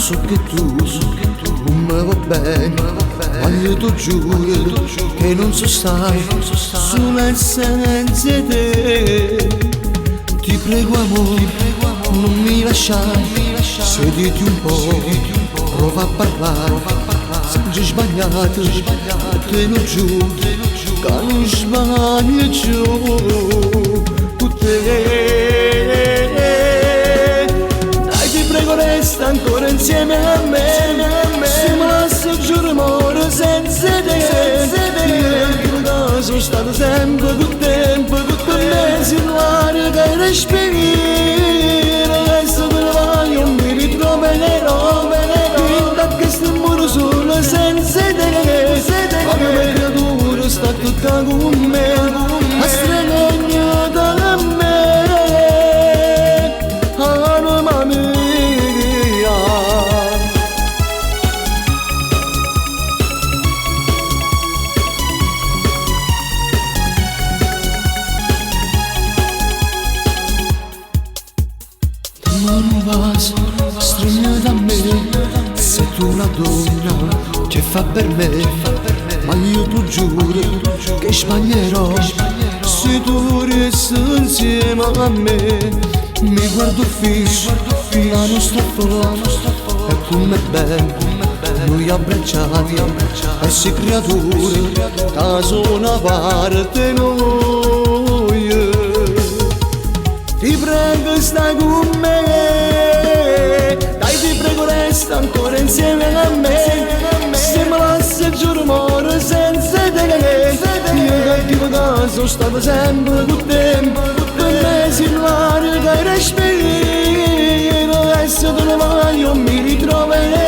so che tu non me va bene, ma io ti giuro che non so stare sulla senza te. Ti prego amore, non mi lasciare, sediti un po', prova a parlare. Sei sbagliato, te lo giuro, che non sbaglio più te. Dai ti prego resta ancora insieme a me, se mi lascio giuro muore senza te. Io sono stato sempre più tempo, per me si l'aria che respiri, adesso te ne vai, io mi ritroverò. Questo muro solo senza te, ma come creatura sta tutta con me, a stregna da me, anima mia. Ma non vas, stregna da me. Sei tu una donna che fa per me, ma io ti giuro che sbaglierò se tu resti insieme a me. Mi guardo fisso, la nostra foto, e come è bello, noi abbracciati, e sei creature, che sono una parte noi. Ti prego stai con me, dai ti prego resta ancora insieme a me, se mi lasci giuro muore senza te. Io cattivo che sono stato sempre con te, per me si l'aria che respiro, adesso te ne vai, io mi ritroverò.